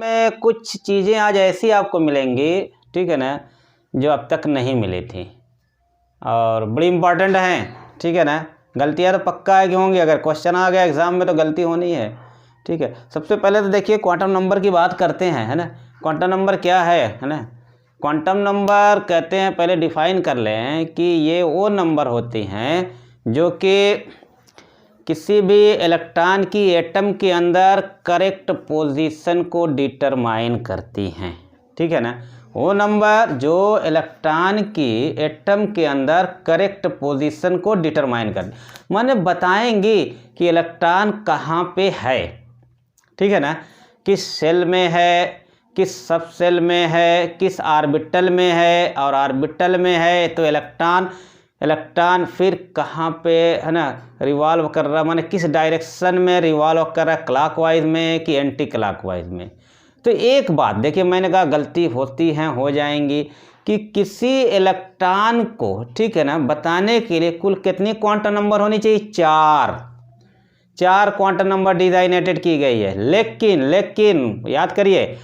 में कुछ चीज़ें आज ऐसी आपको मिलेंगी, ठीक है ना, जो अब तक नहीं मिली थी और बड़ी इम्पॉर्टेंट हैं, ठीक है ना। गलतियाँ तो पक्का है कि होंगी, अगर क्वेश्चन आ गया एग्ज़ाम में तो गलती होनी है, ठीक है। सबसे पहले तो देखिए क्वांटम नंबर की बात करते हैं, है ना। क्वांटम नंबर क्या है ना। क्वांटम नंबर कहते हैं, पहले डिफाइन कर लें कि ये वो नंबर होती हैं जो कि किसी भी इलेक्ट्रॉन की एटम के अंदर करेक्ट पोजीशन को डिटरमाइन करती हैं, ठीक है ना। वो नंबर जो इलेक्ट्रॉन की एटम के अंदर करेक्ट पोजीशन को डिटरमाइन करती, माने बताएंगी कि इलेक्ट्रॉन कहाँ पे है, ठीक है ना, किस सेल में है, किस सब सेल में है, किस ऑर्बिटल में है, और ऑर्बिटल में है तो इलेक्ट्रॉन फिर कहाँ पे, है ना, रिवॉल्व कर रहा, माने किस डायरेक्शन में रिवॉल्व कर रहा है, क्लॉकवाइज में कि एंटी क्लॉकवाइज में। तो एक बात देखिए, मैंने कहा गलती होती हैं, हो जाएंगी, कि किसी इलेक्ट्रॉन को, ठीक है ना, बताने के लिए कुल कितनी क्वांटम नंबर होनी चाहिए, चार क्वांटम नंबर डिजाइनेटेड की गई है। लेकिन याद करिए,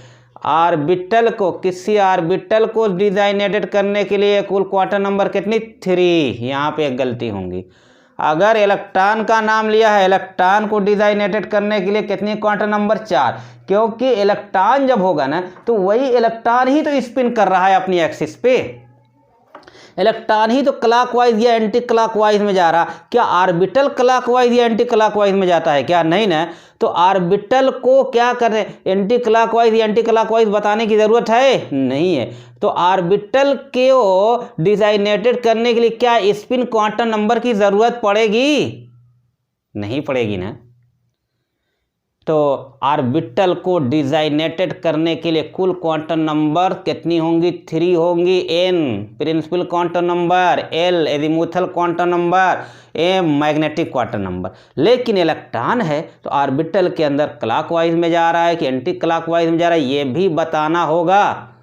ऑर्बिटल को, किसी ऑर्बिटल को डिजाइनेटेड करने के लिए कुल क्वांटम नंबर कितनी, 3। यहाँ पे एक गलती होंगी। अगर इलेक्ट्रॉन का नाम लिया है, इलेक्ट्रॉन को डिजाइनेटेड करने के लिए कितनी क्वांटम नंबर, 4, क्योंकि इलेक्ट्रॉन जब होगा ना तो वही इलेक्ट्रॉन ही तो स्पिन कर रहा है अपनी एक्सिस पे, इलेक्ट्रॉन ही तो क्लॉकवाइज या एंटी क्लॉकवाइज में जा रहा। क्या ऑर्बिटल क्लॉकवाइज या एंटी क्लॉकवाइज में जाता है क्या, नहीं ना। तो ऑर्बिटल को क्या कर रहे हैं, एंटी क्लॉकवाइज या एंटी क्लॉकवाइज बताने की जरूरत है, नहीं है। तो ऑर्बिटल को डिजाइनेटेड करने के लिए क्या स्पिन क्वांटम नंबर की जरूरत पड़ेगी, नहीं पड़ेगी ना। तो ऑर्बिटल को डिजाइनेटेड करने के लिए कुल क्वांटम नंबर कितनी होंगी, 3 होंगी। n principal quantum number, l azimuthal quantum number, m magnetic quantum number. लेकिन इलेक्ट्रॉन है तो ऑर्बिटल के अंदर क्लॉकवाइज में जा रहा है कि एंटी क्लॉकवाइज में जा रहा है, ये भी बताना होगा।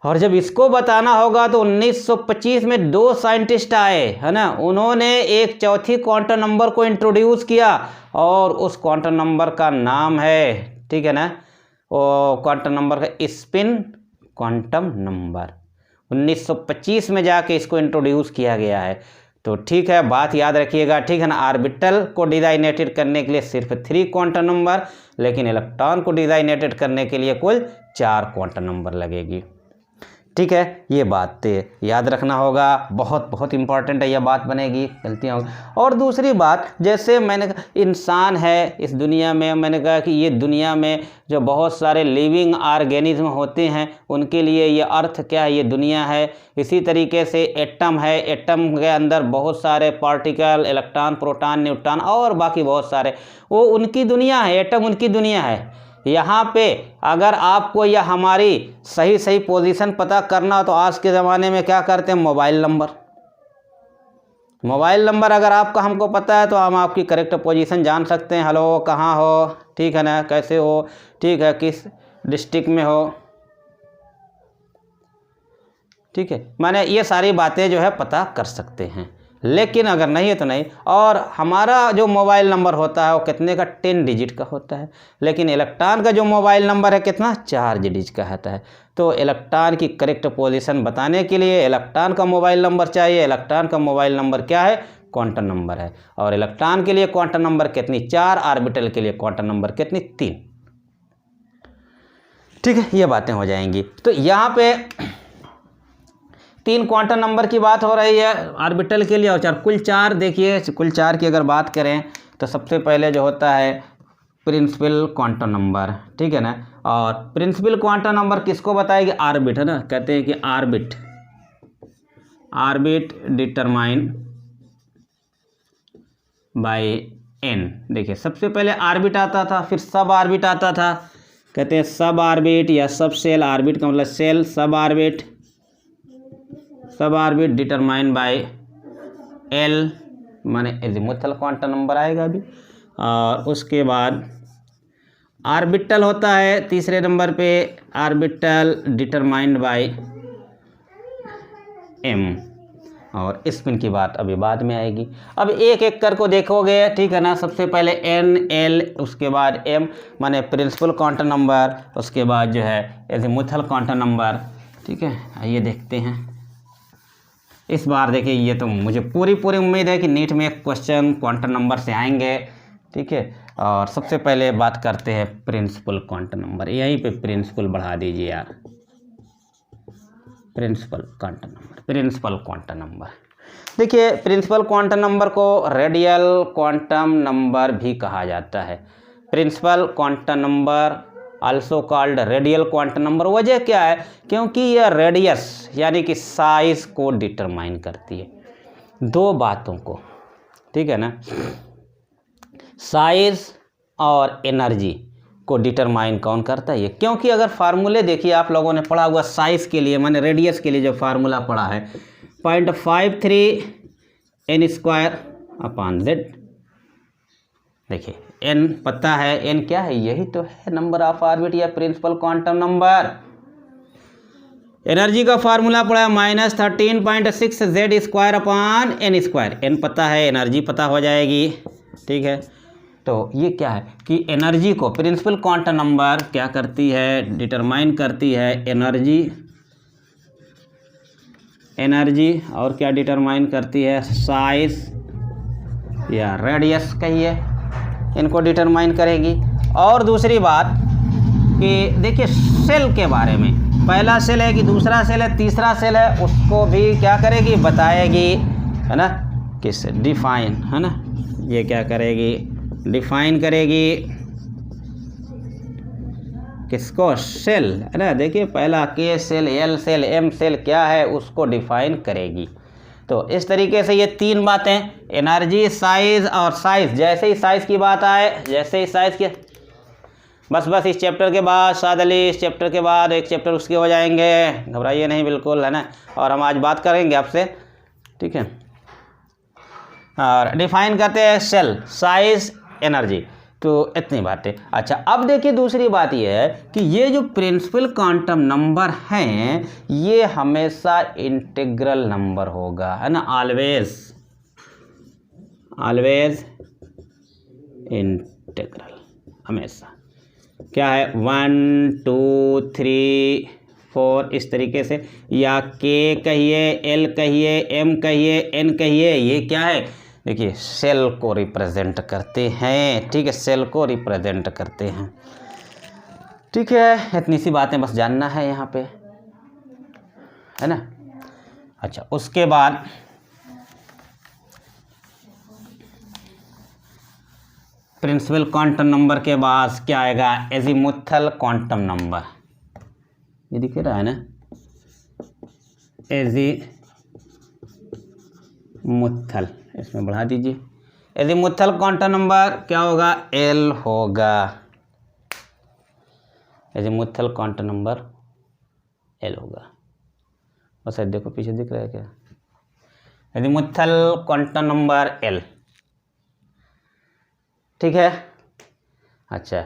और जब इसको बताना होगा तो 1925 में 2 साइंटिस्ट आए, है ना, उन्होंने एक चौथी क्वांटम नंबर को इंट्रोड्यूस किया और उस क्वांटम नंबर का नाम है, ठीक है ना, वो क्वांटम नंबर का स्पिन क्वांटम नंबर। 1925 में जाके इसको इंट्रोड्यूस किया गया है। तो ठीक है, बात याद रखिएगा, ठीक है ना। ऑर्बिटल को डिजाइनेटेड करने के लिए सिर्फ 3 क्वांटम नंबर, लेकिन इलेक्ट्रॉन को डिजाइनेटेड करने के लिए कुल 4 क्वांटम नंबर लगेगी, ठीक है। ये बात याद रखना होगा, बहुत बहुत इंपॉर्टेंट है, यह बात बनेगी, गलतियाँ होगी। और दूसरी बात, जैसे मैंने कहा इंसान है इस दुनिया में, मैंने कहा कि ये दुनिया में जो बहुत सारे लिविंग ऑर्गेनिज्म होते हैं उनके लिए ये अर्थ क्या है, ये दुनिया है। इसी तरीके से एटम है, एटम के अंदर बहुत सारे पार्टिकल, इलेक्ट्रॉन, प्रोटॉन, न्यूट्रॉन और बाकी बहुत सारे, वो उनकी दुनिया है, एटम उनकी दुनिया है। यहाँ पे अगर आपको यह हमारी सही पोजीशन पता करना हो तो आज के ज़माने में क्या करते हैं, मोबाइल नंबर अगर आपका हमको पता है तो हम आपकी करेक्ट पोजीशन जान सकते हैं। हेलो, कहाँ हो, ठीक है ना, कैसे हो, ठीक है, किस डिस्ट्रिक्ट में हो, ठीक है, माने ये सारी बातें जो है पता कर सकते हैं। लेकिन अगर नहीं है तो नहीं। और हमारा जो मोबाइल नंबर होता है वो कितने का, 10 डिजिट का होता है। लेकिन इलेक्ट्रॉन का जो मोबाइल नंबर है कितना, 4 डिजिट का होता है। तो इलेक्ट्रॉन की करेक्ट पोजीशन बताने के लिए इलेक्ट्रॉन का मोबाइल नंबर चाहिए। इलेक्ट्रॉन का मोबाइल नंबर क्या है, क्वांटम नंबर है। और इलेक्ट्रॉन के लिए क्वांटम नंबर कितनी, 4, ऑर्बिटल के लिए क्वांटम नंबर कितनी, 3, ठीक है। ये बातें हो जाएंगी। तो यहाँ पे 3 क्वांटम नंबर की बात हो रही है ऑर्बिटल के लिए और 4, कुल 4। देखिए कुल 4 की अगर बात करें तो सबसे पहले जो होता है प्रिंसिपल क्वांटम नंबर, ठीक है ना। और प्रिंसिपल क्वांटम नंबर किसको बताएगी, ऑर्बिट, है ना। कहते हैं कि ऑर्बिट डिटरमाइन बाय n। देखिए सबसे पहले ऑर्बिट आता था, फिर सब ऑर्बिट आता था। कहते हैं सब ऑर्बिट या सब सेल, ऑर्बिट का मतलब सेल, सब ऑर्बिट डिटरमाइन बाय l, माने एजीमुथल क्वांटम नंबर आएगा अभी। और उसके बाद ऑर्बिटल होता है तीसरे नंबर पे, ऑर्बिटल डिटरमाइंड बाय m। और स्पिन की बात अभी बाद में आएगी। अब एक एक कर को देखोगे, ठीक है ना। सबसे पहले एन, एल, उसके बाद एम माने प्रिंसिपल क्वांटम नंबर, उसके बाद जो है एजीमुथल क्वांटम नंबर, ठीक है। आइए देखते हैं। इस बार देखिए, ये तो मुझे पूरी उम्मीद है कि नीट में एक क्वेश्चन क्वांटम नंबर से आएंगे, ठीक है। और सबसे पहले बात करते हैं प्रिंसिपल क्वांटम नंबर। यहीं पे प्रिंसिपल बढ़ा दीजिए यार, principal quantum number, principal quantum number. देखिए, प्रिंसिपल क्वांटम नंबर को रेडियल क्वांटम नंबर भी कहा जाता है। Principal quantum number also called radial quantum number. वजह क्या है? क्योंकि यह रेडियस यानी कि साइज को डिटरमाइन करती है, दो बातों को, ठीक है ना। साइज और एनर्जी को डिटरमाइन कौन करता है? ये। क्योंकि अगर फार्मूले देखिए, आप लोगों ने पढ़ा हुआ साइज के लिए माने रेडियस के लिए जो फार्मूला पढ़ा है 0.53 n स्क्वायर अपॉन जेड। देखिए n पता है, n क्या है? यही तो है नंबर ऑफ ऑर्बिट या प्रिंसिपल क्वांटम नंबर। एनर्जी का फार्मूला पड़ा है -13.6 Z square upon n square. n पता है, एनर्जी पता हो जाएगी, ठीक है। तो ये क्या है कि एनर्जी को प्रिंसिपल क्वांटम नंबर क्या करती है? डिटरमाइन करती है एनर्जी और क्या डिटरमाइन करती है? साइज या रेडियस कहिए, इनको डिटरमाइन करेगी। और दूसरी बात कि देखिए सेल के बारे में, पहला सेल है कि दूसरा सेल है, तीसरा सेल है, उसको भी क्या करेगी? बताएगी, है ना। किस डिफाइन, है ना, ये क्या करेगी? डिफाइन करेगी किसको? सेल, है ना। देखिए पहला K shell, L shell, M shell क्या है उसको डिफाइन करेगी। तो इस तरीके से ये तीन बातें, एनर्जी, साइज और साइज। जैसे ही साइज की बात आए, जैसे ही साइज के, बस इस चैप्टर के बाद सादली, इस चैप्टर के बाद एक चैप्टर उसके हो जाएंगे, घबराइए नहीं बिल्कुल, है ना। और हम आज बात करेंगे आपसे, ठीक है। और डिफाइन करते हैं सेल, साइज, एनर्जी, तो इतनी बातें। अच्छा, अब देखिए दूसरी बात यह है कि ये जो प्रिंसिपल क्वांटम नंबर हैं ये हमेशा इंटीग्रल नंबर होगा, है ना। ऑलवेज इंटीग्रल, हमेशा। क्या है? 1 2 3 4 इस तरीके से, या के कहिए, एल कहिए, एम कहिए, एन कहिए, ये क्या है? देखिए सेल को रिप्रेजेंट करते हैं, ठीक है, सेल को रिप्रेजेंट करते हैं, ठीक है। इतनी सी बातें बस जानना है यहाँ पे, है ना। अच्छा, उसके बाद प्रिंसिपल क्वांटम नंबर के बाद क्या आएगा? Azimuthal quantum number. ये दिख रहा है ना, एजीमुथल, इसमें बढ़ा दीजिए। एजीमुथल क्वांटम नंबर क्या होगा? एल होगा। एजीमुथल क्वांटम नंबर एल होगा। बस देखो पीछे दिख रहा है क्या? एजीमुथल क्वांटम नंबर एल, ठीक है। अच्छा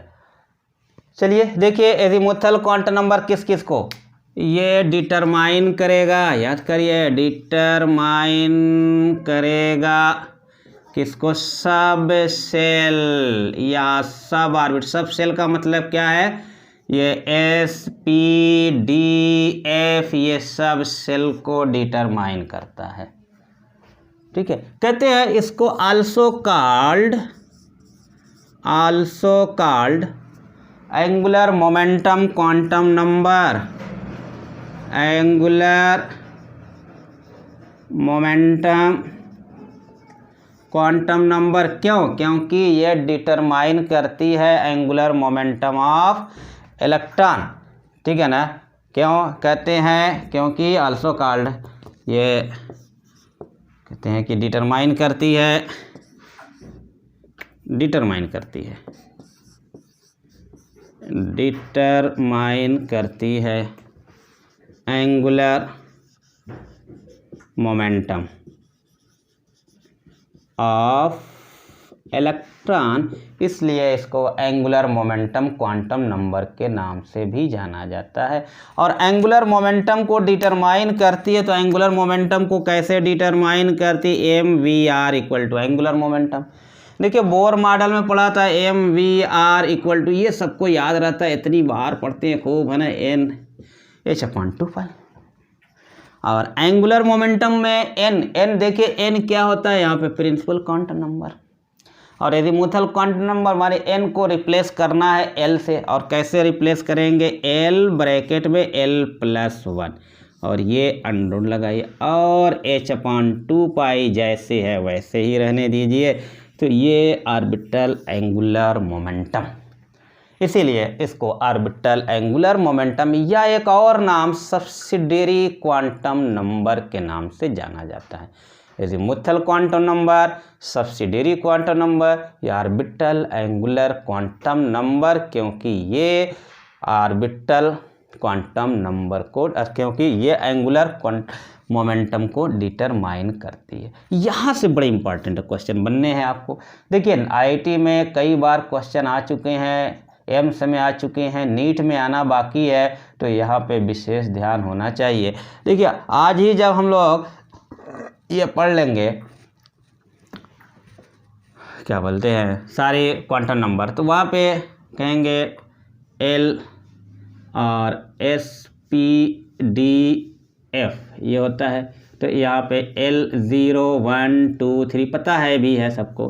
चलिए देखिए, एजीमुथल क्वांटम नंबर किस किस को ये डिटरमाइन करेगा? याद करिए, डिटरमाइन करेगा किसको? सब सेल या सब ऑर्बिट। सब सेल का मतलब क्या है? ये एस, पी, डी, एफ, ये सब सेल को डिटरमाइन करता है, ठीक है। कहते हैं इसको also called angular momentum quantum number. Angular momentum quantum number क्यों? क्योंकि ये डिटरमाइन करती है एंगुलर मोमेंटम ऑफ इलेक्ट्रॉन, ठीक है ना। क्यों कहते हैं? क्योंकि आल्सो कॉल्ड, ये कहते हैं कि डिटरमाइन करती है एंगुलर मोमेंटम ऑफ इलेक्ट्रॉन, इसलिए इसको एंगुलर मोमेंटम क्वांटम नंबर के नाम से भी जाना जाता है। और एंगुलर मोमेंटम को डिटरमाइन करती है, तो एंगुलर मोमेंटम को कैसे डिटरमाइन करती है, m v r equal to angular momentum. देखिए बोर मॉडल में पढ़ा था m v r equal to, ये सबको याद रहता है, इतनी बार पढ़ते हैं खूब, है ना, एन एच अपॉन 2 पाई। और एंगुलर मोमेंटम में एन देखिए एन क्या होता है यहाँ पे, प्रिंसिपल क्वांटम नंबर। और एजीमुथल क्वांटम नंबर हमारे एन को रिप्लेस करना है एल से, और कैसे रिप्लेस करेंगे, एल ब्रैकेट में l+1 और ये अंडर लगाइए, और h अपॉन 2 पाई जैसे है वैसे ही रहने दीजिए। तो ये ऑर्बिटल एंगुलर मोमेंटम, इसीलिए इसको ऑर्बिटल एंगुलर मोमेंटम या एक और नाम सब्सिडियरी क्वांटम नंबर के नाम से जाना जाता है। Azimuthal quantum number, subsidiary quantum number या ऑर्बिटल एंगुलर क्वांटम नंबर, क्योंकि ये ऑर्बिटल क्वांटम नंबर को, क्योंकि ये एंगुलर मोमेंटम को डिटरमाइन करती है। यहाँ से बड़े इंपॉर्टेंट क्वेश्चन बनने हैं आपको। देखिए आईआईटी में कई बार क्वेश्चन आ चुके हैं, एम्स में आ चुके हैं, नीट में आना बाकी है, तो यहाँ पे विशेष ध्यान होना चाहिए। देखिए आज ही जब हम लोग ये पढ़ लेंगे, क्या बोलते हैं, सारे क्वांटम नंबर, तो वहाँ पे कहेंगे एल और एस पी डी एफ ये होता है, तो यहाँ पे L 0 1 2 3 पता है भी है सबको,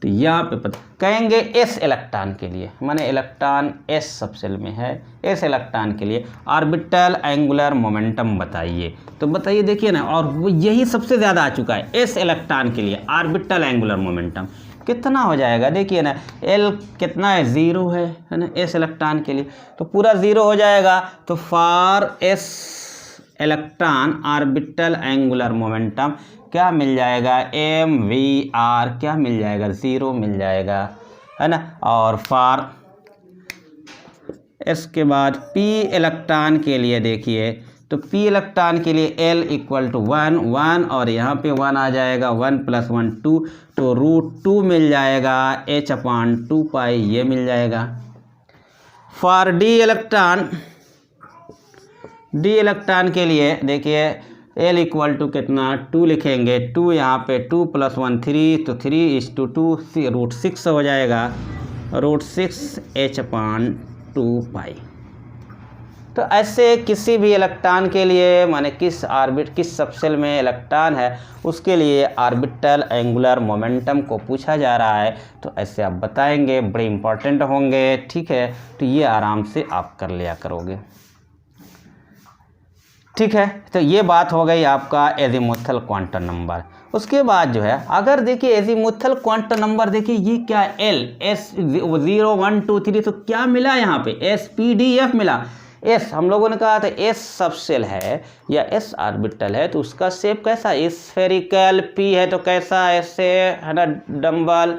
तो यहाँ पे पता कहेंगे एस इलेक्ट्रॉन के लिए, माने इलेक्ट्रॉन एस सबसेल में है, एस इलेक्ट्रॉन के लिए ऑर्बिटल एंगुलर मोमेंटम बताइए। तो बताइए देखिए ना, और वो यही सबसे ज़्यादा आ चुका है, एस इलेक्ट्रॉन के लिए ऑर्बिटल एंगुलर मोमेंटम कितना हो जाएगा, देखिए ना L कितना है, 0 है ना, एस इलेक्ट्रॉन के लिए तो पूरा 0 हो जाएगा। तो for S electron orbital angular momentum क्या मिल जाएगा, एम वी आर क्या मिल जाएगा, 0 मिल जाएगा, है ना। और फॉर इसके बाद पी इलेक्ट्रॉन के लिए देखिए, तो पी इलेक्ट्रॉन के लिए L इक्वल टू 1 और यहाँ पे 1 आ जाएगा, 1 + 1 2, तो √2 मिल जाएगा, h अपॉन 2 पाई ये मिल जाएगा। फॉर डी इलेक्ट्रॉन के लिए देखिए L इक्वल टू कितना, 2 लिखेंगे, 2 यहाँ पे 2 + 1 3, तो 3:2 √6 हो जाएगा, √6 h अपॉन 2 पाई। तो ऐसे किसी भी इलेक्ट्रॉन के लिए, माने किस सबसेल में इलेक्ट्रॉन है उसके लिए ऑर्बिटल एंगुलर मोमेंटम को पूछा जा रहा है, तो ऐसे आप बताएंगे, बड़े इंपॉर्टेंट होंगे, ठीक है। तो ये आराम से आप कर लिया करोगे, ठीक है। तो ये बात हो गई आपका एजीमुथल क्वांटम नंबर। उसके बाद जो है, अगर देखिए एजीमुथल क्वांटम नंबर, देखिए ये क्या है, L S 0 1 2 3, तो क्या मिला यहाँ पे, SPDF मिला। एस हम लोगों ने कहा था एस सबसेल है या एस ऑर्बिटल है तो उसका शेप कैसा, स्फेरिकल, पी है तो कैसा, ऐसे है ना डम्बल,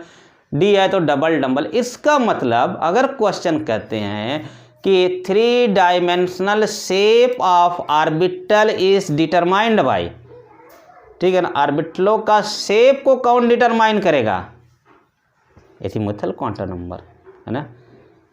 डी है तो डबल डम्बल। इसका मतलब अगर क्वेश्चन कहते हैं कि 3 dimensional shape of orbital is determined by, ठीक है ना, ऑर्बिटलों का शेप को कौन डिटरमाइन करेगा, एजीमुथल क्वांटम नंबर, है ना।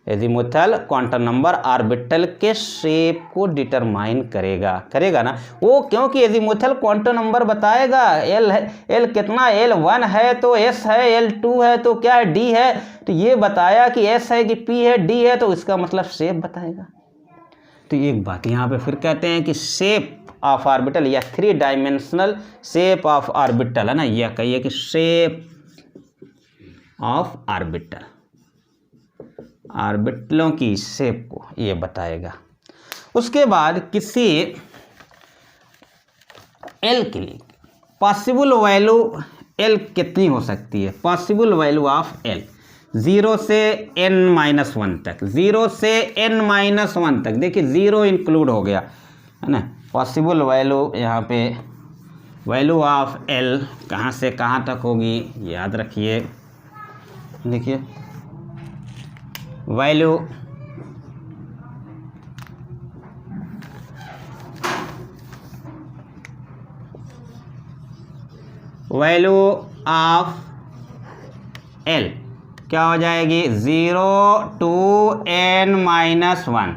एजीमुथल क्वांटम नंबर ऑर्बिटल के शेप को डिटरमाइन करेगा ना वो, क्योंकि एजीमुथल क्वांटम नंबर बताएगा L है, L कितना, L 1 है तो S है, L 2 है तो क्या है, D है, तो ये बताया कि S है कि P है, D है, तो इसका मतलब शेप बताएगा। तो एक बात यहाँ पे फिर कहते हैं कि शेप ऑफ ऑर्बिटल या 3 डायमेंशनल शेप ऑफ ऑर्बिटल, है ना, यह कहिए कि शेप ऑफ ऑर्बिटलों की शेप को ये बताएगा। उसके बाद किसी L के लिए पॉसिबल वैल्यू L कितनी हो सकती है, पॉसिबल वैल्यू ऑफ L 0 से n-1 तक, 0 से n-1 तक, देखिए 0 इंक्लूड हो गया, है ना। पॉसिबल वैल्यू यहाँ पे वैल्यू ऑफ L कहाँ से कहाँ तक होगी याद रखिए, देखिए वैल्यू ऑफ L क्या हो जाएगी 0 to n-1।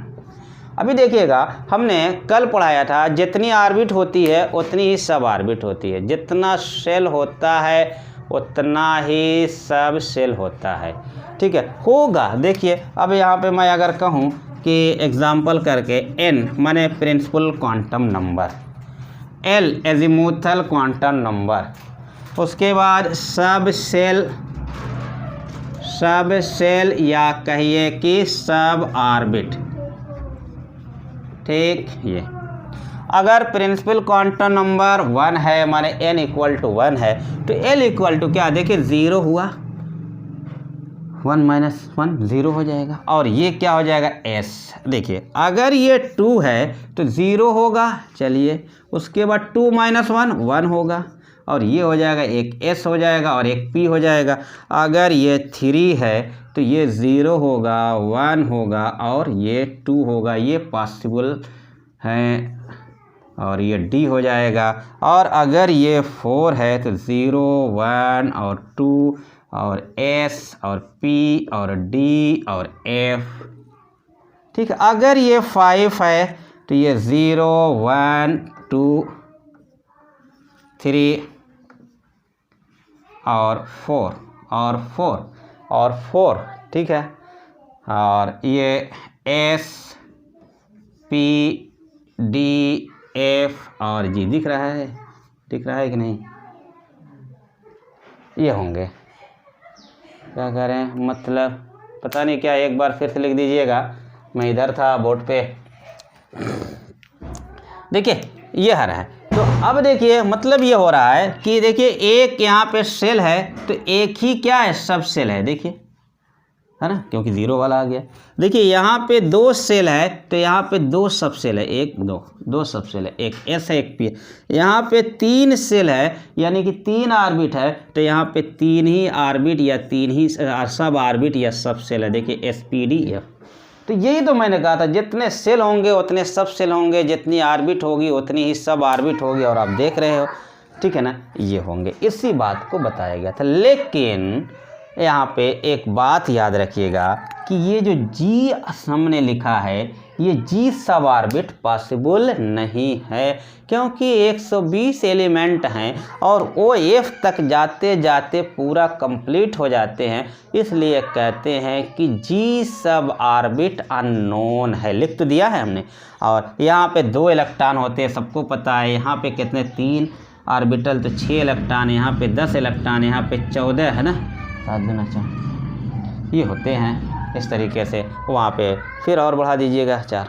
अभी देखिएगा हमने कल पढ़ाया था जितनी ऑर्बिट होती है उतनी ही सब ऑर्बिट होती है, जितना शेल होता है उतना ही सब शेल होता है। ठीक है, होगा। देखिए अब यहाँ पे मैं अगर कहूँ कि एग्जाम्पल करके n माने principal quantum number, L azimuthal quantum number, उसके बाद सब शेल या कहिए कि सब ऑर्बिट। ठीक, ये अगर प्रिंसिपल क्वांटम नंबर 1 है माने n इक्वल टू 1 है तो L इक्वल टू क्या, देखिए 0 हुआ, 1 माइनस 1 0 हो जाएगा, और ये क्या हो जाएगा S। देखिए अगर ये 2 है तो 0 होगा, चलिए उसके बाद 2 माइनस 1 1 होगा, और ये हो जाएगा एक S हो जाएगा और एक P हो जाएगा। अगर ये 3 है तो ये 0 होगा, 1 होगा और ये 2 होगा, ये पॉसिबल है, और ये D हो जाएगा। और अगर ये 4 है तो 0 1 और 2 और S और P और D और F। ठीक है, अगर ये 5 है तो ये 0 1 2 3 और 4 और 4 और 4। ठीक है, और ये S P D F और G दिख रहा है कि नहीं, ये होंगे। क्या करें, मतलब पता नहीं क्या, एक बार फिर से लिख दीजिएगा, मैं इधर था बोर्ड पे। देखिए ये हरा है, तो अब देखिए मतलब ये हो रहा है कि देखिए एक यहाँ पे सेल है तो एक ही क्या है, सब सेल है, देखिए है ना, क्योंकि 0 वाला आ गया। देखिए यहाँ पे 2 सेल है तो यहाँ पे 2 सब सेल है, 1 2 सब सेल है, एक S है एक P है। यहाँ पे 3 सेल है यानी कि 3 ऑर्बिट है तो यहाँ पे 3 ही ऑर्बिट या 3 ही सब ऑर्बिट या सब सेल है। देखिए SPDF। तो यही तो मैंने कहा था, जितने सेल होंगे उतने सब सेल होंगे, जितनी ऑर्बिट होगी उतनी ही सब ऑर्बिट होगी, और आप देख रहे हो, ठीक है ना, ये होंगे। इसी बात को बताया गया था। लेकिन यहाँ पे एक बात याद रखिएगा कि ये जो G हमने लिखा है, ये G सब ऑर्बिट पॉसिबल नहीं है, क्योंकि 120 एलिमेंट हैं और OF तक जाते जाते पूरा कंप्लीट हो जाते हैं, इसलिए कहते हैं कि G सब ऑर्बिट अननोन है। लिख तो दिया है हमने। और यहाँ पे 2 इलेक्ट्रॉन होते हैं, सबको पता है। यहाँ पे कितने 3 ऑर्बिटल तो 6 इलेक्ट्रॉन, यहाँ पे 10 इलेक्ट्रॉन, यहाँ पे 14 है ना, 7 दूना 4 ये होते हैं इस तरीके से। वहाँ पे फिर और बढ़ा दीजिएगा 4,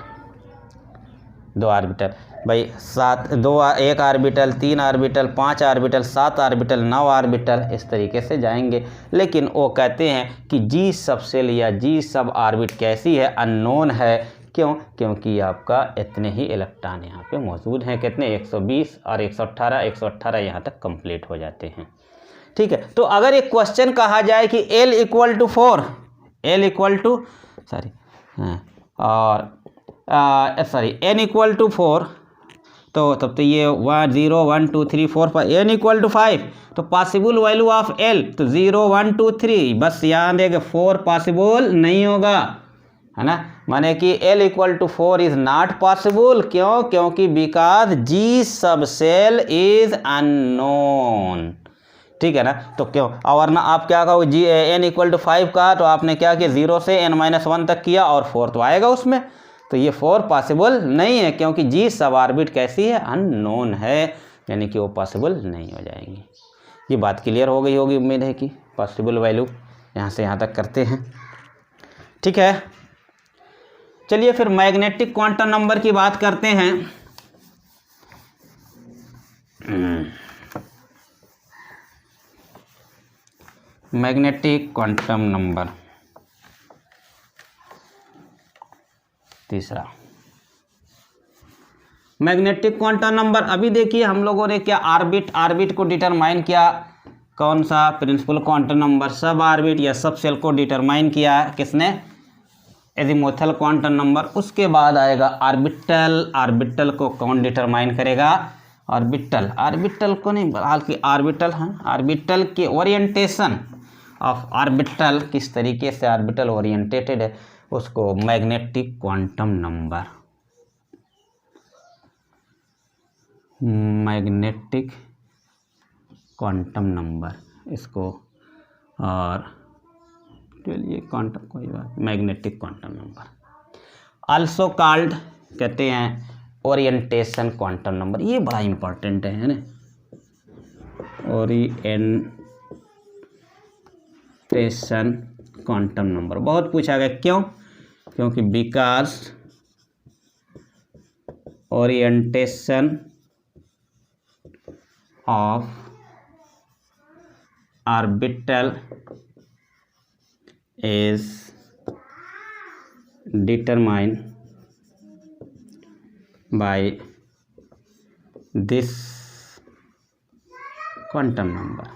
2 ऑर्बिटल भाई 7 2 1 orbital 3 orbital 5 orbital 7 orbital 9 orbital, इस तरीके से जाएंगे। लेकिन वो कहते हैं कि G सब सेल या G सब ऑर्बिट कैसी है, अननोन है। क्यों? क्योंकि आपका इतने ही इलेक्ट्रॉन यहाँ पे मौजूद हैं, कितने 120 और 118 यहाँ तक कंप्लीट हो जाते हैं। ठीक है, तो अगर एक क्वेश्चन कहा जाए कि L equal to 4, L equal to N equal to 4, तो तब तो ये 0 1 2 3 4 5, N इक्वल टू 5, तो पॉसिबल वैल्यू ऑफ L तो 0 1 2 3, बस यहाँ देंगे 4 पॉसिबल नहीं होगा, है ना, माने कि L equal to 4 is not possible. क्यों? क्योंकि because G subshell is unknown. ठीक है ना, तो क्यों, और ना आप क्या कहो N इक्वल टू 5 का, तो आपने क्या किया 0 से n-1 तक किया और 4 तो आएगा उसमें, तो ये 4 पॉसिबल नहीं है, क्योंकि G सब ऑर्बिट कैसी है, अननोन है, यानी कि वो पॉसिबल नहीं हो जाएंगी। ये बात क्लियर हो गई होगी, उम्मीद है कि पॉसिबल वैल्यू यहाँ से यहाँ तक करते हैं। ठीक है, चलिए फिर मैग्नेटिक क्वांटम नंबर की बात करते हैं। मैग्नेटिक क्वांटम नंबर तीसरा, मैग्नेटिक क्वांटम नंबर। अभी देखिए हम लोगों ने क्या ऑर्बिट को डिटरमाइन किया, कौन सा, प्रिंसिपल क्वांटम नंबर, सब ऑर्बिट या सब सेल को डिटरमाइन किया किसने, एजीमुथल क्वांटम नंबर। उसके बाद आएगा ऑर्बिटल को कौन डिटरमाइन करेगा, ऑर्बिटल को नहीं बल्कि ऑर्बिटल, हाँ, ऑर्बिटल के ऑफ ऑर्बिटल, किस तरीके से ऑर्बिटल ओरिएंटेटेड है, उसको magnetic quantum number, magnetic quantum number इसको, और चलिए क्वांटम कोई बात, magnetic quantum number also called कहते हैं ओरिएंटेशन क्वांटम नंबर। ये बड़ा इंपॉर्टेंट है ना, ओरिएंटेशन क्वांटम नंबर बहुत पूछा गया। क्यों? क्योंकि because orientation of orbital is determined by this quantum number.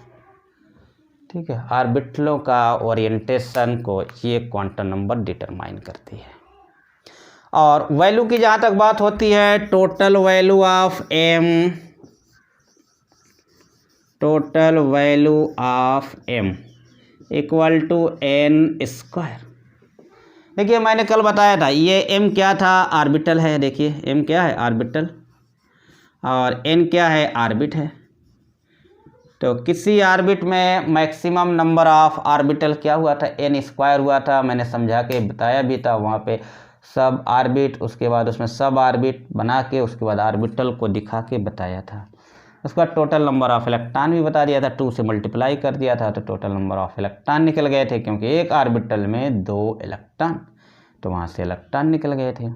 ठीक है, ऑर्बिटलों का ओरिएंटेशन को ये क्वांटम नंबर डिटरमाइन करती है। और वैल्यू की जहाँ तक बात होती है, total value of m, total value of m equal to n square. देखिए मैंने कल बताया था ये एम क्या था, ऑर्बिटल है। देखिए एम क्या है, ऑर्बिटल, और एन क्या है, ऑर्बिट है। तो किसी ऑर्बिट में मैक्सिमम नंबर ऑफ ऑर्बिटल क्या हुआ था, एन स्क्वायर हुआ था। मैंने समझा के बताया भी था वहाँ पे सब ऑर्बिट, उसके बाद उसमें सब ऑर्बिट बना के उसके बाद ऑर्बिटल को दिखा के बताया था। उसके बाद टोटल नंबर ऑफ इलेक्ट्रॉन भी बता दिया था, 2 से मल्टीप्लाई कर दिया था तो टोटल नंबर ऑफ इलेक्ट्रॉन निकल गए थे, क्योंकि एक ऑर्बिटल में 2 इलेक्ट्रॉन, तो वहाँ से इलेक्ट्रॉन निकल गए थे।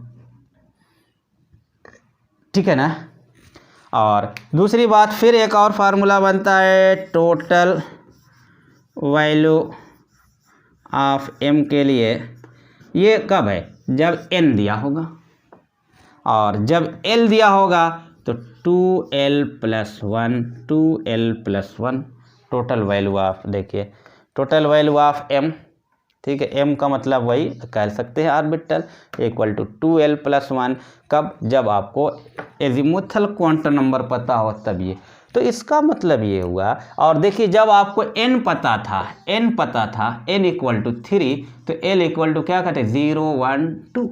ठीक है ना। और दूसरी बात, फिर एक और फार्मूला बनता है टोटल वैल्यू ऑफ एम के लिए। ये कब है, जब एन दिया होगा, और जब एल दिया होगा तो 2l + 1, 2l + 1 total value of, देखिए टोटल वैल्यू ऑफ एम, ठीक है, एम का मतलब वही कह सकते हैं ऑर्बिटल, इक्वल टू 2l + 1। कब, जब आपको एजीमुथल क्वांटम नंबर पता हो तब ये, तो इसका मतलब ये हुआ। और देखिए जब आपको n पता था, n इक्वल टू 3, तो l इक्वल टू क्या कहते हैं, 0, 1, 2।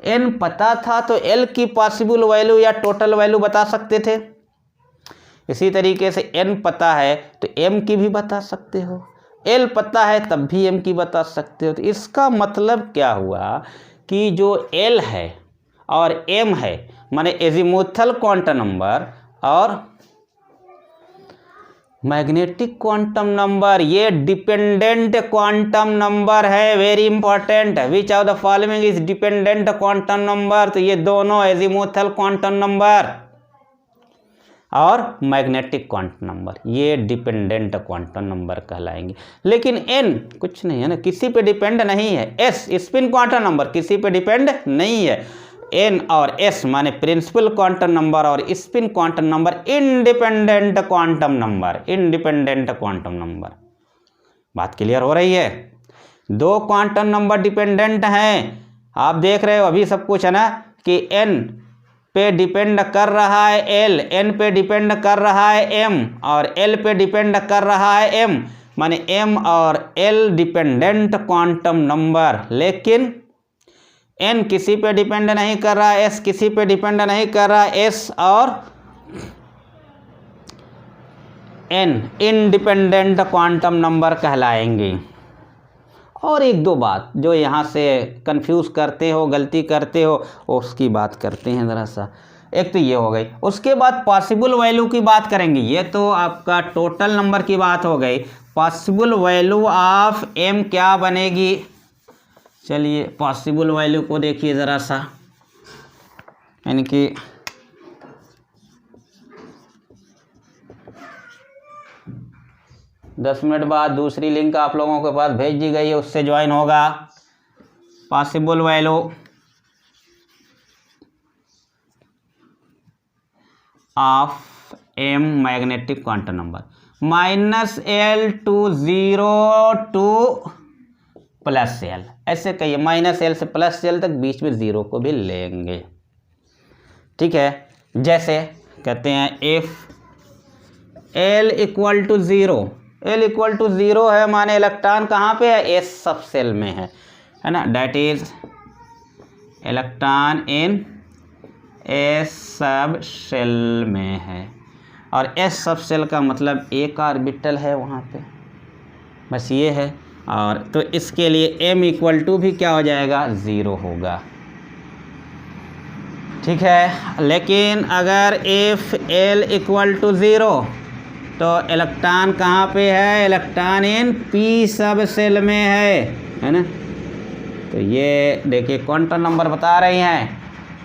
n पता था तो l की पॉसिबल वैल्यू या टोटल वैल्यू बता सकते थे। इसी तरीके से n पता है तो m की भी बता सकते हो, l पता है तब भी m की बता सकते हो। तो इसका मतलब क्या हुआ कि जो l है और m है, माने एजीमुथल क्वांटम नंबर और मैग्नेटिक क्वांटम नंबर, ये डिपेंडेंट क्वांटम नंबर है। Very important, which of the following is dependent quantum number, तो ये दोनों एजीमुथल क्वांटम नंबर और मैग्नेटिक क्वांटम नंबर ये डिपेंडेंट क्वांटम नंबर कहलाएंगे। लेकिन n कुछ नहीं है ना, किसी पे डिपेंड नहीं है। s स्पिन क्वांटम नंबर किसी पे डिपेंड नहीं है। n और s माने प्रिंसिपल क्वांटम नंबर और spin quantum number independent quantum number, independent quantum number. बात क्लियर हो रही है। 2 क्वांटम नंबर डिपेंडेंट हैं, आप देख रहे हो अभी सब कुछ है ना, कि n पे डिपेंड कर रहा है l, n पे डिपेंड कर रहा है m, और l पे डिपेंड कर रहा है m, माने m और l डिपेंडेंट क्वांटम नंबर। लेकिन n किसी पे डिपेंड नहीं कर रहा है, s किसी पे डिपेंड नहीं कर रहा है, s और n इंडिपेंडेंट क्वांटम नंबर कहलाएंगे। और एक दो बात जो यहाँ से कंफ्यूज करते हो, गलती करते हो, उसकी बात करते हैं ज़रा सा। एक तो ये हो गई, उसके बाद पॉसिबल वैल्यू की बात करेंगे। ये तो आपका टोटल नंबर की बात हो गई। पॉसिबल वैल्यू ऑफ m क्या बनेगी, चलिए पॉसिबल वैल्यू को देखिए ज़रा सा, यानी कि दस मिनट बाद दूसरी लिंक आप लोगों के पास भेज दी गई है, उससे ज्वाइन होगा। Possible value of m magnetic quantum number -l to 0 to +l, ऐसे कहिए -l से +l तक, बीच में 0 को भी लेंगे। ठीक है, जैसे कहते हैं if l = 0 L equal to 0 है माने इलेक्ट्रॉन कहाँ पे है, S सब सेल में है ना, that is electron in S सब सेल में है। और S सब सेल का मतलब एक ऑर्बिटल है वहाँ पे, बस ये है। और तो इसके लिए M इक्वल टू भी क्या हो जाएगा, 0 होगा, ठीक है। लेकिन अगर इफ L इक्वल टू 0 तो इलेक्ट्रॉन कहाँ पे है, इलेक्ट्रॉन इन P सब सेल में है ना। तो ये देखिए क्वांटम नंबर बता रही हैं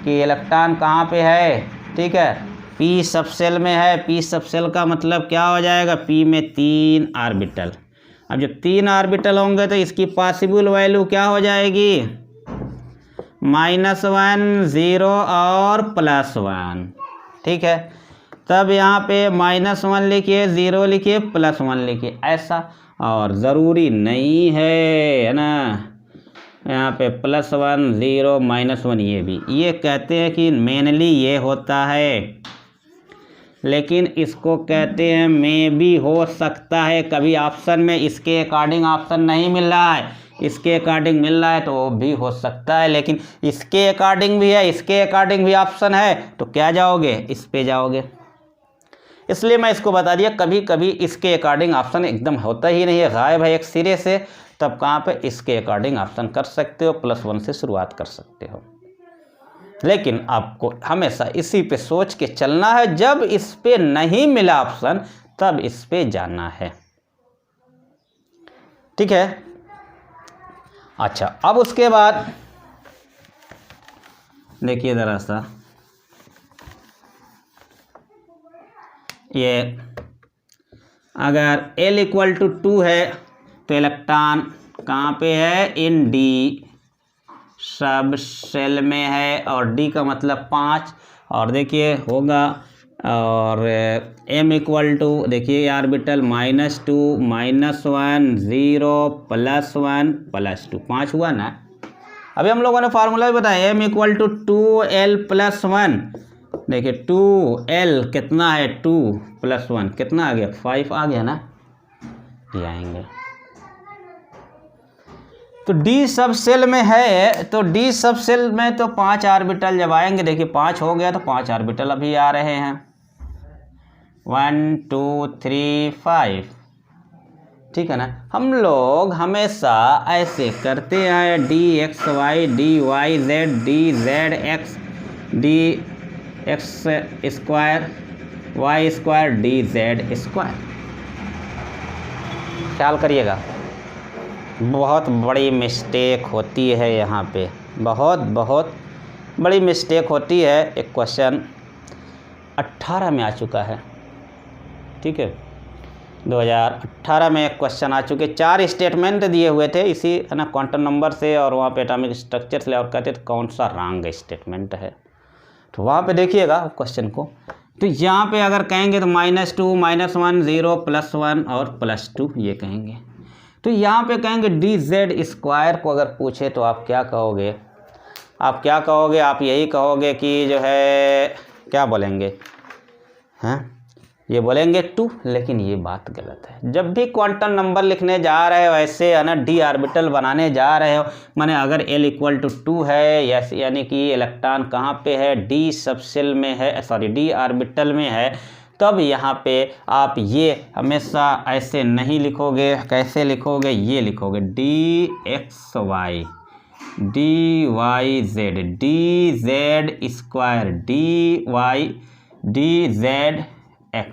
कि इलेक्ट्रॉन कहाँ पे है, ठीक है, P सब सेल में है। P सब सेल का मतलब क्या हो जाएगा, P में 3 ऑर्बिटल। अब जब 3 ऑर्बिटल होंगे तो इसकी पॉसिबल वैल्यू क्या हो जाएगी, -1 0 और +1, ठीक है। तब यहाँ पे -1 लिखिए, 0 लिखिए, +1 लिखिए, ऐसा। और ज़रूरी नहीं है ना, यहाँ पे +1 0 -1 ये कहते हैं कि मेनली ये होता है, लेकिन इसको कहते हैं मे भी हो सकता है। कभी ऑप्शन में इसके अकॉर्डिंग ऑप्शन नहीं मिल रहा है, इसके अकॉर्डिंग मिल रहा है तो वो भी हो सकता है। लेकिन इसके अकॉर्डिंग भी है, इसके अकॉर्डिंग भी ऑप्शन है, तो क्या जाओगे, इस पे जाओगे। इसलिए मैं इसको बता दिया, कभी कभी इसके अकॉर्डिंग ऑप्शन एकदम होता ही नहीं है, गायब है एक सिरे से, तब कहाँ पे इसके अकॉर्डिंग ऑप्शन कर सकते हो, +1 से शुरुआत कर सकते हो। लेकिन आपको हमेशा इसी पे सोच के चलना है, जब इस पे नहीं मिला ऑप्शन तब इस पे जाना है, ठीक है। अच्छा, अब उसके बाद देखिए ज़रा सा, ये अगर L इक्वल टू 2 है तो इलेक्ट्रॉन कहाँ पे है, इन D सब सेल में है, और D का मतलब 5, और देखिए होगा। और M इक्वल टू देखिए ऑर्बिटल -2 -1 0 +1 +2, 5 हुआ ना। अभी हम लोगों ने फार्मूला भी बताया, M इक्वल टू 2L + 1, देखिए 2L कितना है, 2 + 1 कितना आ गया, 5 आ गया ना, ये आएंगे। तो D सब सेल में है, तो D सब सेल में तो 5 ऑर्बिटल जब आएंगे, देखिए 5 हो गया तो 5 ऑर्बिटल अभी आ रहे हैं, 1 2 3 5, ठीक है ना। हम लोग हमेशा ऐसे करते हैं, DXY DYZ DZX DX² Y² DZ², ख्याल करिएगा, बहुत बड़ी मिस्टेक होती है यहाँ पे, बहुत बड़ी मिस्टेक होती है। एक क्वेश्चन 18 में आ चुका है, ठीक है, 2018 में एक क्वेश्चन आ चुके, 4 स्टेटमेंट दिए हुए थे इसी है ना क्वांटम नंबर से, और वहाँ पे एटॉमिक स्ट्रक्चर से, और कहते थे कौन सा रॉन्ग स्टेटमेंट है, तो वहाँ पे देखिएगा क्वेश्चन को। तो यहाँ पे अगर कहेंगे तो -2 -1 0 +1 और +2 ये कहेंगे। तो यहाँ पे कहेंगे DZ² को अगर पूछे तो आप क्या कहोगे, आप क्या कहोगे, आप यही कहोगे कि जो है क्या बोलेंगे, हैं, ये बोलेंगे 2, लेकिन ये बात गलत है। जब भी क्वांटम नंबर लिखने जा रहे हो ऐसे है ना, D ऑर्बिटल बनाने जा रहे हो, माने अगर L इक्वल टू 2 है, यानी कि इलेक्ट्रॉन कहाँ पे है, D सब सेल में है, सॉरी D ऑर्बिटल में है, तब यहाँ पे आप ये हमेशा ऐसे नहीं लिखोगे, कैसे लिखोगे, ये लिखोगे DXY DYZ DZ² DZX,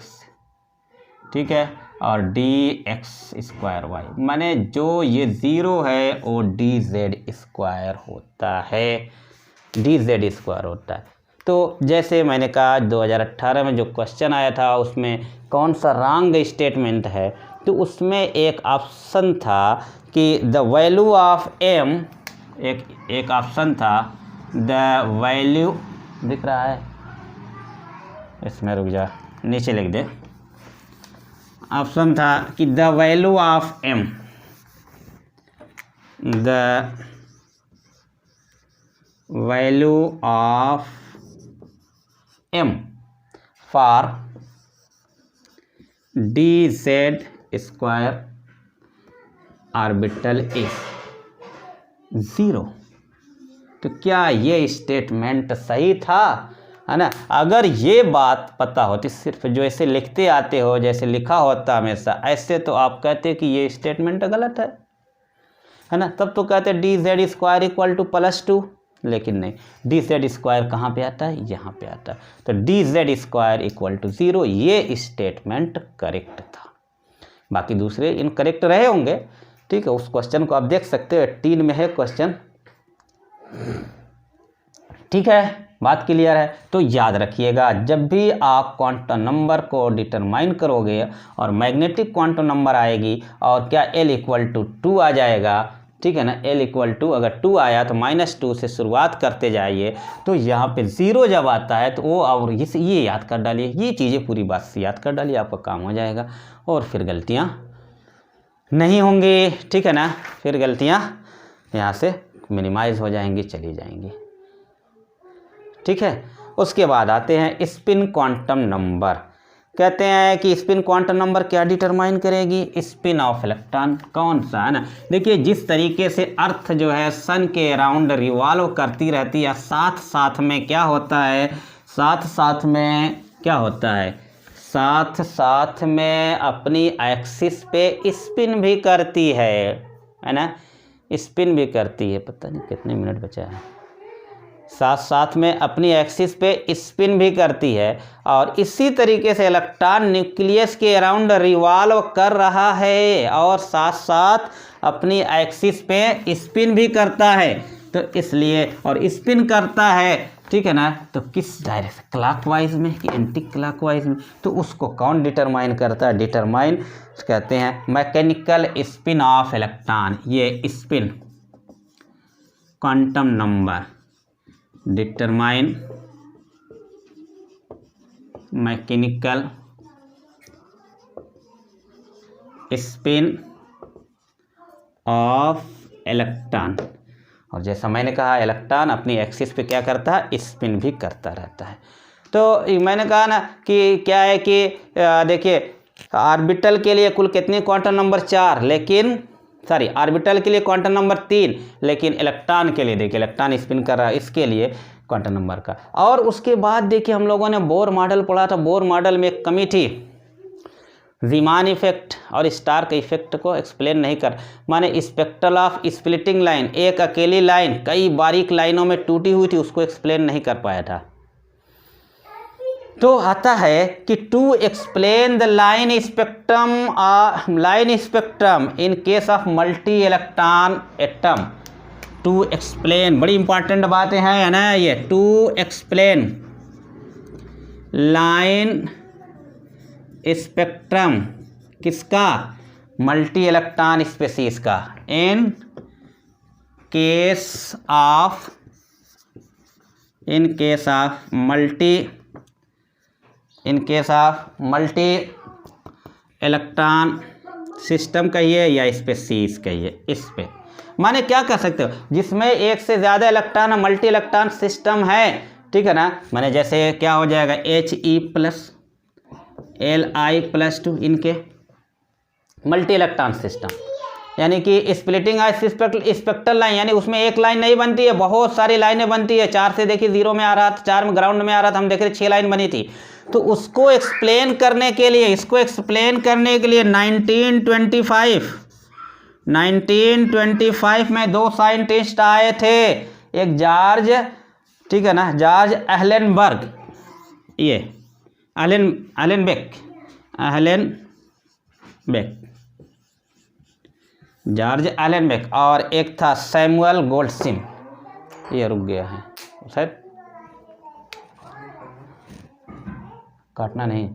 ठीक है, और DX²Y, माने जो ये 0 है वो DZ² होता है, DZ² होता है। तो जैसे मैंने कहा 2018 में जो क्वेश्चन आया था उसमें कौन सा रॉन्ग स्टेटमेंट है, तो उसमें एक ऑप्शन था कि द वैल्यू ऑफ M, एक ऑप्शन था द वैल्यू, दिख रहा है इसमें, रुक जा नीचे लिख दे, ऑप्शन था कि the value of M, the value of M for DZ square orbital is 0। तो क्या ये स्टेटमेंट सही था, है ना? अगर ये बात पता होती, सिर्फ जो ऐसे लिखते आते हो जैसे लिखा होता हमेशा ऐसे, तो आप कहते कि ये स्टेटमेंट गलत है ना? तब तो कहते d z square equal to +2, लेकिन नहीं, डी जेड स्क्वायर कहाँ पे आता है? यहाँ पे आता है। तो d z square equal to 0 ये स्टेटमेंट करेक्ट था। बाकी दूसरे इनकरेक्ट रहे होंगे, ठीक है। उस क्वेश्चन को आप देख सकते हो, 18 में है क्वेश्चन, ठीक है। बात क्लियर है? तो याद रखिएगा, जब भी आप क्वांटम नंबर को डिटरमाइन करोगे और मैग्नेटिक क्वांटम नंबर आएगी और क्या L इक्वल टू 2 आ जाएगा, ठीक है ना? L इक्वल टू अगर 2 आया तो -2 से शुरुआत करते जाइए। तो यहाँ पे 0 जब आता है तो वो और ये याद कर डालिए, ये चीज़ें पूरी बात से याद कर डालिए, आपका काम हो जाएगा और फिर गलतियाँ नहीं होंगी, ठीक है ना? फिर गलतियाँ यहाँ से मिनिमाइज हो जाएंगी, चली जाएंगी, ठीक है। उसके बाद आते हैं स्पिन क्वांटम नंबर। कहते हैं कि स्पिन क्वांटम नंबर क्या डिटरमाइन करेगी? स्पिन ऑफ इलेक्ट्रॉन कौन सा, है ना? देखिए, जिस तरीके से अर्थ जो है सन के अराउंड रिवॉल्व करती रहती है, साथ साथ में क्या होता है? साथ साथ में क्या होता है? साथ साथ में अपनी एक्सिस पे स्पिन भी करती है ना? स्पिन भी करती है। पता नहीं कितने मिनट बचा है। साथ साथ में अपनी एक्सिस पे स्पिन भी करती है और इसी तरीके से इलेक्ट्रॉन न्यूक्लियस के अराउंड रिवॉल्व कर रहा है और साथ साथ अपनी एक्सिस पे स्पिन भी करता है। तो इसलिए, और स्पिन करता है, ठीक है ना? तो किस डायरेक्शन, क्लॉकवाइज में कि एंटी क्लॉकवाइज में? तो उसको कौन डिटरमाइन करता है? डिटरमाइन कहते हैं मैकेनिकल स्पिन ऑफ इलेक्ट्रॉन। ये spin quantum number determine mechanical spin off electron. और जैसा मैंने कहा, इलेक्ट्रॉन अपनी एक्सिस पे क्या करता है? स्पिन भी करता रहता है। तो मैंने कहा ना कि क्या है कि देखिए, ऑर्बिटल के लिए कुल कितने क्वांटम नंबर? 4, लेकिन ऑर्बिटल के लिए क्वांटम नंबर 3, लेकिन इलेक्ट्रॉन के लिए देखिए, इलेक्ट्रॉन स्पिन कर रहा है, इसके लिए क्वांटम नंबर का। और उसके बाद देखिए, हम लोगों ने बोर मॉडल पढ़ा था। बोर मॉडल में एक कमी थी, रीमान इफेक्ट और स्टार के इफेक्ट को एक्सप्लेन नहीं कर, माने स्पेक्ट्रल ऑफ स्प्लिटिंग लाइन, एक अकेली लाइन कई बारीक लाइनों में टूटी हुई थी, उसको एक्सप्लेन नहीं कर पाया था। तो आता है कि to explain the line spectrum in case of multi electron atom. To explain, बड़ी इंपॉर्टेंट बातें हैं ना ये। टू एक्सप्लेन लाइन स्पेक्ट्रम किसका? मल्टी इलेक्ट्रॉन स्पेसीज का। In case of multi electron system कहिए या स्पेसीज कहिए, इस पे माने क्या कर सकते हो? जिसमें एक से ज़्यादा इलेक्ट्रॉन, मल्टी इलेक्ट्रॉन सिस्टम है, ठीक है ना? माने जैसे क्या हो जाएगा? He+Li+2 इनके मल्टी इलेक्ट्रॉन सिस्टम, यानी कि स्प्लिटिंग स्पेक्ट्रल लाइन, यानी उसमें एक लाइन नहीं बनती है, बहुत सारी लाइनें बनती है। 4 से देखिए 0 में आ रहा था, 4 में ग्राउंड में आ रहा था, हम देख रहे 6 लाइन बनी थी। तो उसको एक्सप्लेन करने के लिए, 1925 में 2 साइंटिस्ट आए थे। एक जॉर्ज, ठीक है ना, जॉर्ज एहलेनबर्ग, ये एहलेनबेक, जॉर्ज एहलेनबेक, और एक था सैमुअल गोल्डस्मिथ। ये रुक गया है शायद, काटना नहीं।